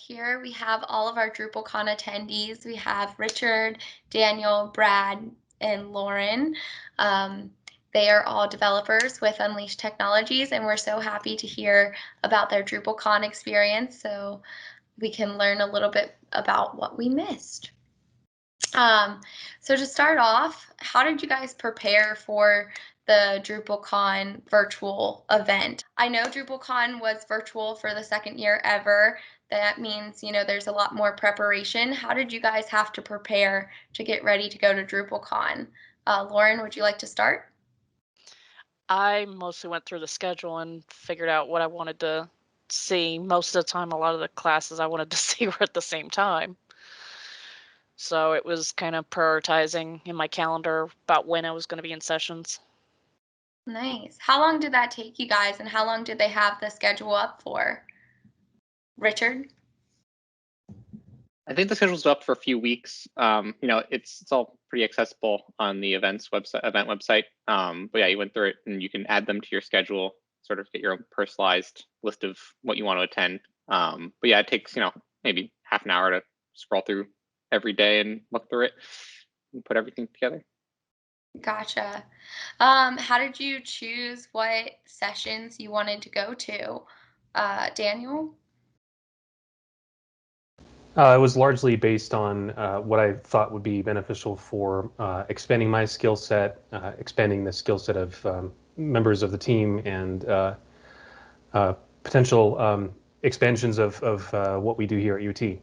here we have all of our DrupalCon attendees. We have Richard, Daniel, Brad, and Lauren. They are all developers with Unleashed Technologies, and we're so happy to hear about their DrupalCon experience so we can learn a little bit about what we missed. So to start off, how did you guys prepare for the DrupalCon virtual event? I know DrupalCon was virtual for the second year ever. That means, there's a lot more preparation. How did you guys have to prepare to get ready to go to DrupalCon? Lauren, would you like to start? I mostly went through the schedule and figured out what I wanted to see. Most of the time, a lot of the classes I wanted to see were at the same time. So it was kind of prioritizing in my calendar about when I was going to be in sessions. Nice. How long did that take you guys, and how long did they have the schedule up for? Richard? I think the schedule's up for a few weeks. It's all pretty accessible on the event website. But yeah, you went through it and you can add them to your schedule, sort of get your own personalized list of what you want to attend. But yeah, it takes, maybe half an hour to scroll through every day and look through it and put everything together. Gotcha. How did you choose what sessions you wanted to go to? Daniel? It was largely based on what I thought would be beneficial for expanding my skill set, expanding the skill set of members of the team, and potential expansions of what we do here at UT.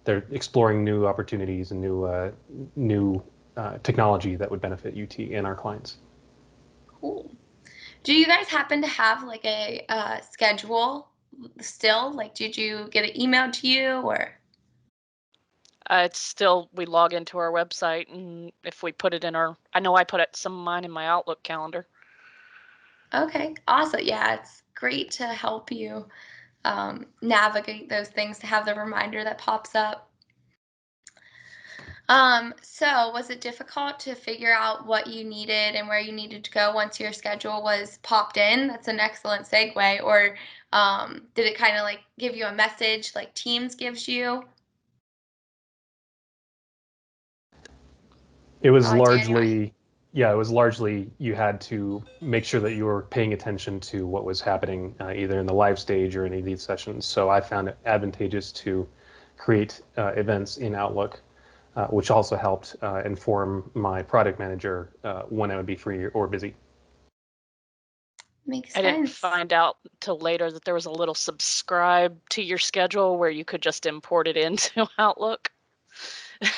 They're exploring new opportunities and new technology that would benefit UT and our clients. Cool. Do you guys happen to have like a schedule still? Like, did you get it emailed to you or? It's still, we log into our website, and if we put it in I know I put some of mine in my Outlook calendar. Okay, awesome. Yeah, it's great to help you navigate those things, to have the reminder that pops up. So was it difficult to figure out what you needed and where you needed to go once your schedule was popped in? That's an excellent segue. Or did it kind of like give you a message like Teams gives you? It was largely, yeah, it was largely you had to make sure that you were paying attention to what was happening either in the live stage or any of these sessions. So I found it advantageous to create events in Outlook, which also helped inform my product manager when I would be free or busy. Makes I didn't sense. find out till later that there was a little subscribe to your schedule where you could just import it into Outlook.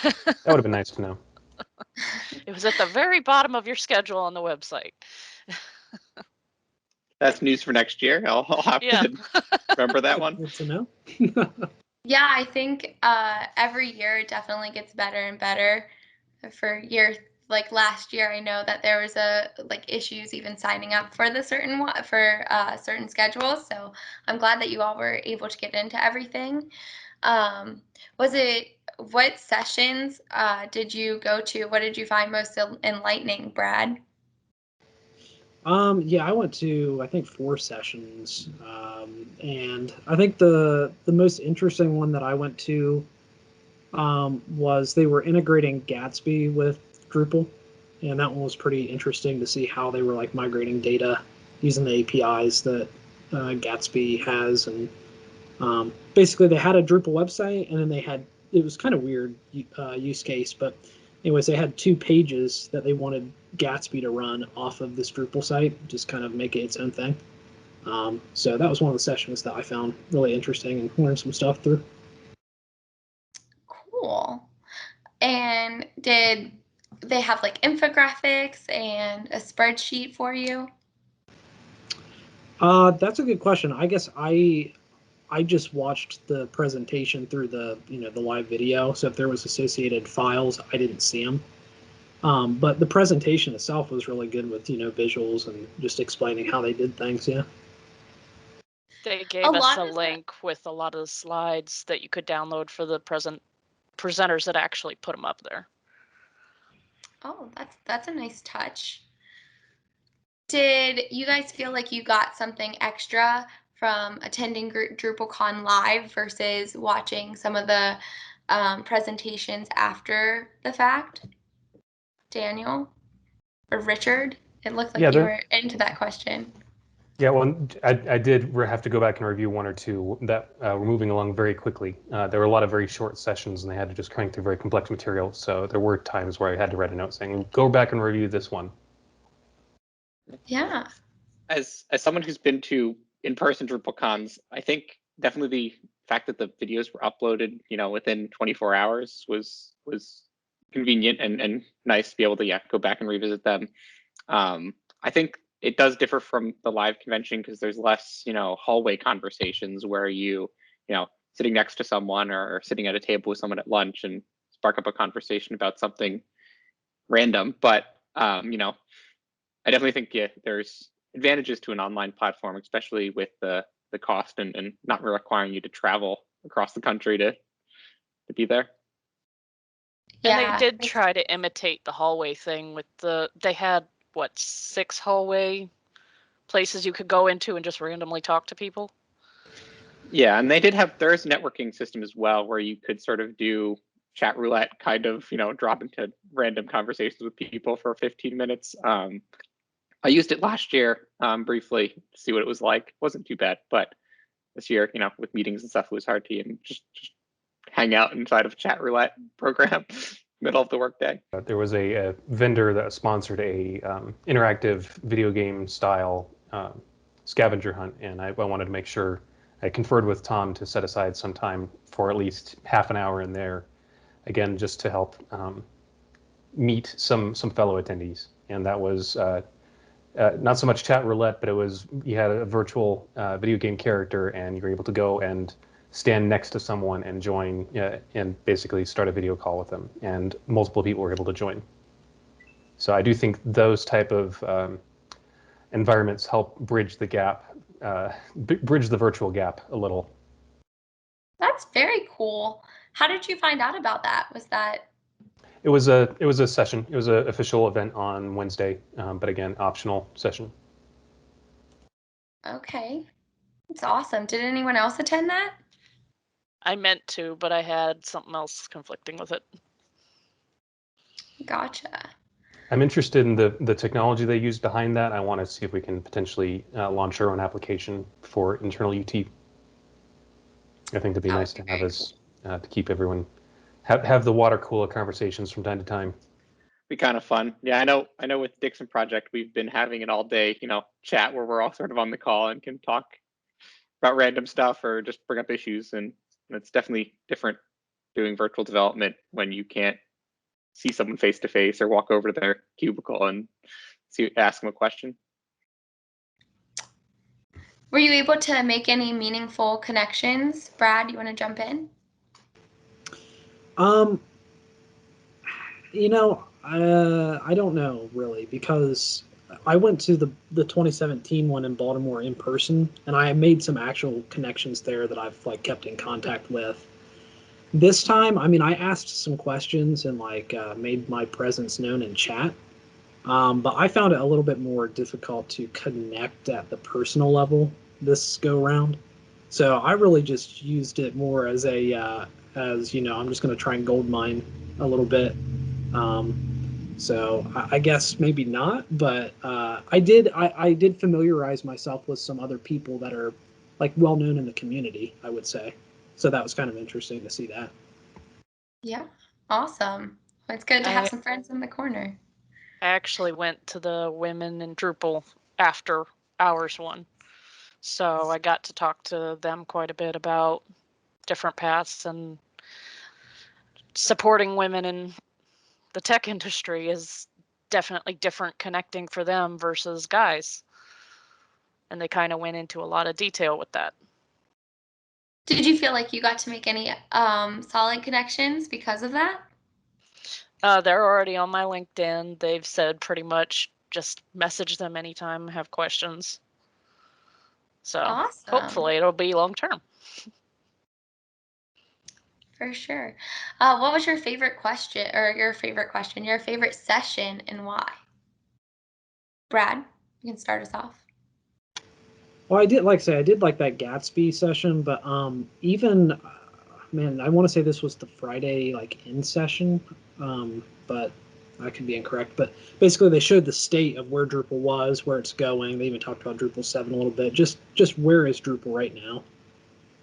That would have been nice to know. It was at the very bottom of your schedule on the website. That's news for next year. I'll have to remember that one. Good to know. Yeah, I think every year it definitely gets better and better. For years, like last year, I know that there was issues even signing up for the certain schedules. So I'm glad that you all were able to get into everything. What sessions did you go to? What did you find most enlightening, Brad? Yeah, I went to, I think, 4 sessions. And I think the most interesting one that I went to was they were integrating Gatsby with Drupal. And that one was pretty interesting to see how they were like migrating data using the APIs that Gatsby has. And basically they had a Drupal website, and then they had, it was kind of weird use case, but anyways, they had 2 pages that they wanted Gatsby to run off of this Drupal site, just kind of make it its own thing. So that was one of the sessions that I found really interesting and learned some stuff through. Cool. And did they have like infographics and a spreadsheet for you? That's a good question. I guess I just watched the presentation through the the live video. So if there was associated files, I didn't see them. But the presentation itself was really good with visuals and just explaining how they did things. Yeah. They gave us a link with a lot of the slides that you could download for the presenters that actually put them up there. Oh, that's a nice touch. Did you guys feel like you got something extra from attending DrupalCon live versus watching some of the presentations after the fact? Daniel or Richard? It looked like Yeah, you were into that question. Yeah, well, I did have to go back and review one or two that were moving along very quickly. There were a lot of very short sessions, and they had to just crank through very complex material. So there were times where I had to write a note saying, "Go back and review this one." Yeah. As someone who's been to in-person DrupalCons, I think definitely the fact that the videos were uploaded, within 24 hours was convenient and nice to be able to go back and revisit them. I think it does differ from the live convention because there's less, hallway conversations where sitting next to someone or sitting at a table with someone at lunch and spark up a conversation about something random. But I definitely think there's advantages to an online platform, especially with the cost and not requiring you to travel across the country to be there. And they did try to imitate the hallway thing with they had, 6 hallway places you could go into and just randomly talk to people? Yeah, and there's a networking system as well where you could sort of do chat roulette, kind of, drop into random conversations with people for 15 minutes. I used it last year briefly to see what it was like. It wasn't too bad, but this year, with meetings and stuff, it was hard to even just hang out inside of a chat roulette program middle of the workday. There was a vendor that sponsored a interactive video game style scavenger hunt, and I wanted to make sure I conferred with Tom to set aside some time for at least half an hour in there, again, just to help meet some fellow attendees. And that was not so much chat roulette, but it was you had a virtual video game character, and you were able to go and stand next to someone and join and basically start a video call with them, and multiple people were able to join. So I do think those type of environments help bridge the gap, bridge the virtual gap a little. That's very cool. How did you find out about that? Was that? It was a session. It was an official event on Wednesday, but again, optional session. Okay, it's awesome. Did anyone else attend that? I meant to, but I had something else conflicting with it. Gotcha. I'm interested in the technology they use behind that. I want to see if we can potentially launch our own application for internal UT. I think that'd be nice to have us to keep everyone have the water cooler conversations from time to time. Be kind of fun. Yeah, I know with Dixon Project, we've been having an all day, chat where we're all sort of on the call and can talk about random stuff or just bring up issues. And it's definitely different doing virtual development when you can't see someone face to face or walk over to their cubicle and ask them a question. Were you able to make any meaningful connections? Brad, you want to jump in? I don't know really, because I went to the 2017 one in Baltimore in person, and I made some actual connections there that I've kept in contact with. This time, I asked some questions and made my presence known in chat, but I found it a little bit more difficult to connect at the personal level this go around. So I really just used it more as I'm just going to try and gold mine a little bit. So I guess maybe not, but I did familiarize myself with some other people that are well known in the community, I would say. So that was kind of interesting to see that. Yeah, awesome. It's good to have some friends in the corner. I actually went to the Women in Drupal after hours one. So I got to talk to them quite a bit about different paths, and supporting women in the tech industry is definitely different connecting for them versus guys. And they kind of went into a lot of detail with that. Did you feel like you got to make any solid connections because of that? They're already on my LinkedIn. They've said pretty much just message them anytime I have questions. So awesome. Hopefully it'll be long term. For sure. What was your favorite question, or your favorite session, and why? Brad, you can start us off. Well, I did, like I say, I did like that Gatsby session, but even, man, I want to say this was the Friday like in session, but I could be incorrect. But basically, they showed the state of where Drupal was, where it's going. They even talked about Drupal 7 a little bit. Just where is Drupal right now,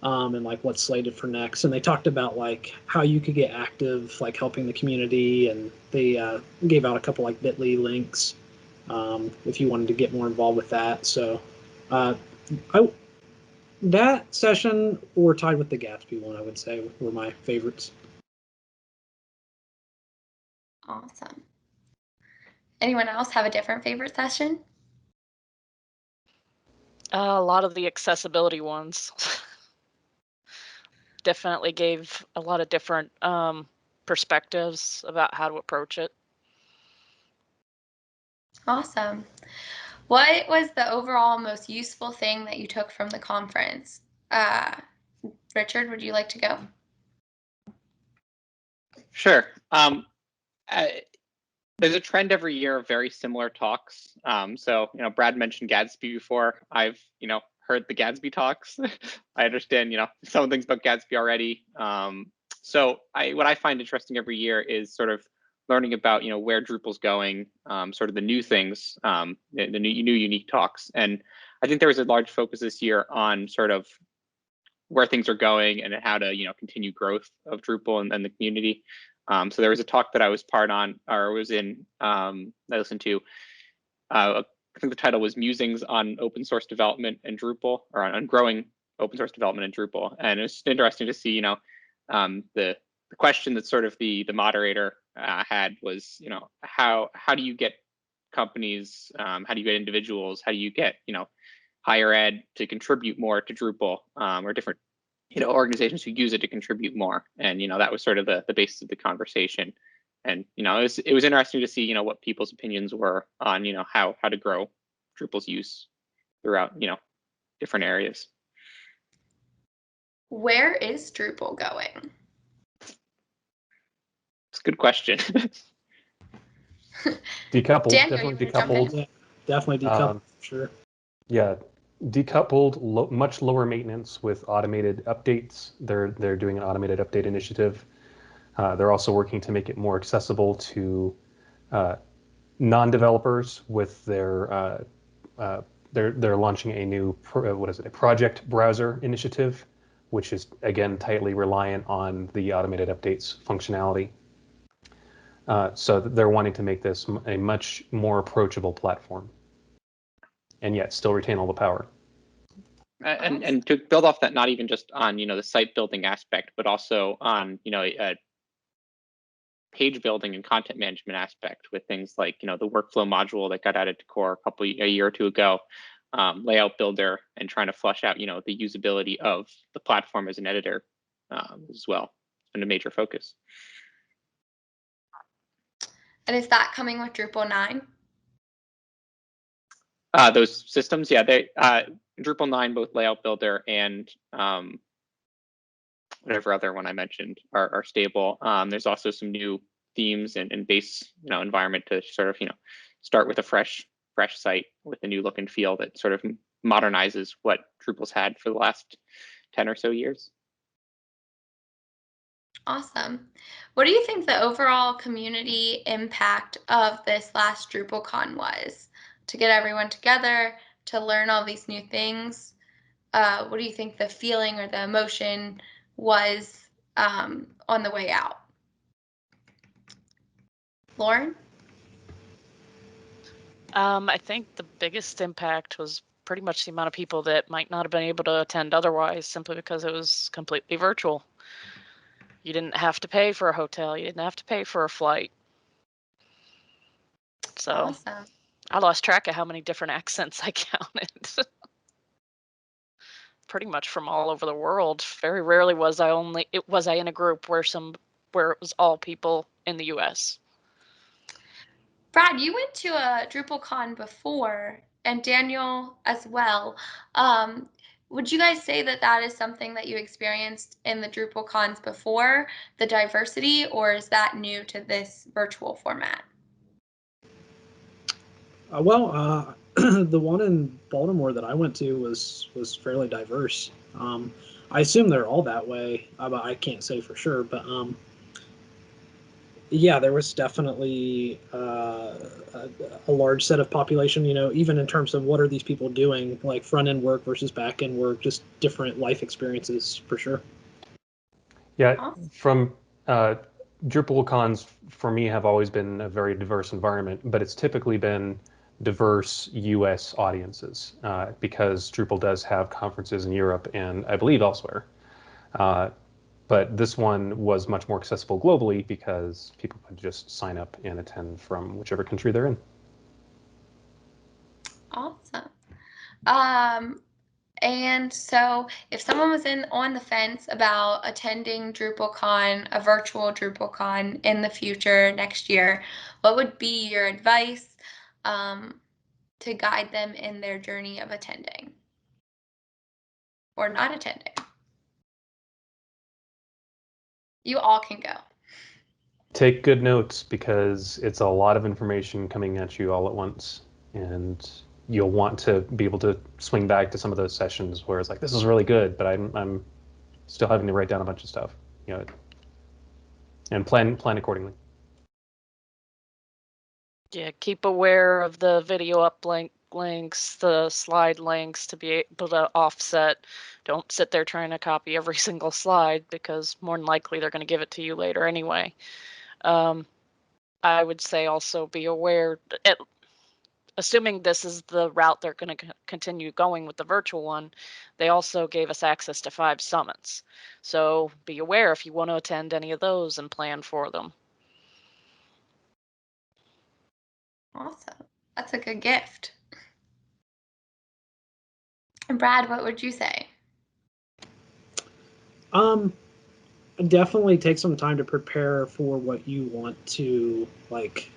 and like what's slated for next. And they talked about like how you could get active, like helping the community, and they gave out a couple like Bitly links if you wanted to get more involved with that. So. I that session or tied with the Gatsby one, I would say, were my favorites. Awesome. Anyone else have a different favorite session? A lot of the accessibility ones definitely gave a lot of different perspectives about how to approach it. Awesome. What was the overall most useful thing that you took from the conference? Richard, would you like to go? Sure. There's a trend every year of very similar talks. So, Brad mentioned Gatsby before. I've, heard the Gatsby talks. I understand, some things about Gatsby already. So what I find interesting every year is sort of learning about, where Drupal's going, sort of the new things, the new unique talks. And I think there was a large focus this year on sort of where things are going and how to, continue growth of Drupal and the community. So there was a talk that I was I listened to. I think the title was Musings on Open Source Development in Drupal, or on growing open source development in Drupal. And it was interesting to see, the question that sort of the moderator had was, how do you get companies, how do you get individuals, how do you get, higher ed to contribute more to Drupal, or different, organizations who use it to contribute more. And, that was sort of the basis of the conversation. And, it was interesting to see, what people's opinions were on, how to grow Drupal's use throughout, different areas. Where is Drupal going? It's a good question. Decoupled, Daniel, definitely you wanna jump in? decoupled. Yeah, definitely decoupled, sure. Yeah, decoupled, much lower maintenance with automated updates. They're doing an automated update initiative. They're also working to make it more accessible to non-developers with their they're launching a new a project browser initiative, which is again tightly reliant on the automated updates functionality. So they're wanting to make this a much more approachable platform, and yet still retain all the power. And to build off that, not even just on the site building aspect, but also on page building and content management aspect with things like the workflow module that got added to core a year or two ago, layout builder, and trying to flush out the usability of the platform as an editor as well. It's been a major focus. And is that coming with Drupal 9? Those systems, yeah, they Drupal 9, both layout builder and whatever other one I mentioned are stable. There's also some new themes and base environment to sort of start with a fresh site with a new look and feel that sort of modernizes what Drupal's had for the last 10 or so years. Awesome. What do you think the overall community impact of this last DrupalCon was? To get everyone together, to learn all these new things? What do you think the feeling or the emotion was on the way out? Lauren? I think the biggest impact was pretty much the amount of people that might not have been able to attend otherwise, simply because it was completely virtual. You didn't have to pay for a hotel. You didn't have to pay for a flight. So Awesome. I lost track of how many different accents I counted. Pretty much from all over the world. Very rarely was I in a group where it was all people in the US. Brad, you went to a DrupalCon before, and Daniel as well. Would you guys say that that is something that you experienced in the DrupalCons before, the diversity, or is that new to this virtual format? the one in Baltimore that I went to was fairly diverse. I assume they're all that way, but I can't say for sure. But yeah, there was definitely a large set of population. You know, even in terms of what are these people doing, like front end work versus back end work, just different life experiences for sure. Yeah, Awesome. from Drupal cons for me have always been a very diverse environment, but it's typically been diverse US audiences because Drupal does have conferences in Europe and I believe elsewhere. But this one was much more accessible globally because people could just sign up and attend from whichever country they're in. Awesome. And so if someone was on the fence about attending DrupalCon, a virtual DrupalCon in the future next year, what would be your advice to guide them in their journey of attending or not attending? You all can go. Take good notes because it's a lot of information coming at you all at once. And you'll want to be able to swing back to some of those sessions where it's like, this is really good, but I'm still having to write down a bunch of stuff, you know, and plan accordingly. Yeah, keep aware of the video links, the slide links to be able to offset. Don't sit there trying to copy every single slide because more than likely they're going to give it to you later anyway. I would say also be aware, assuming this is the route they're going to continue going with the virtual one, they also gave us access to 5 summits. So be aware if you want to attend any of those and plan for them. Awesome. That's a good gift. And Brad, what would you say? Definitely take some time to prepare for what you want to like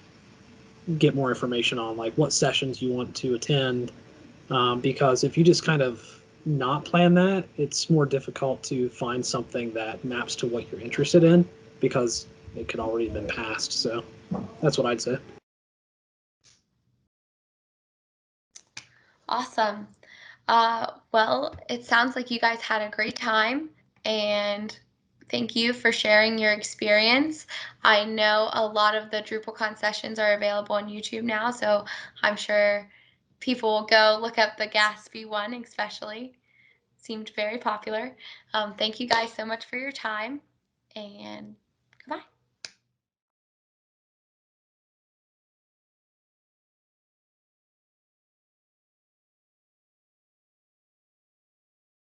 get more information on, like what sessions you want to attend. Because if you just kind of not plan that, it's more difficult to find something that maps to what you're interested in because it could already have been passed. So that's what I'd say. Awesome. Well, it sounds like you guys had a great time, and thank you for sharing your experience. I know a lot of the DrupalCon sessions are available on YouTube now, so I'm sure people will go look up the Gatsby one, especially. Seemed very popular. Thank you guys so much for your time, and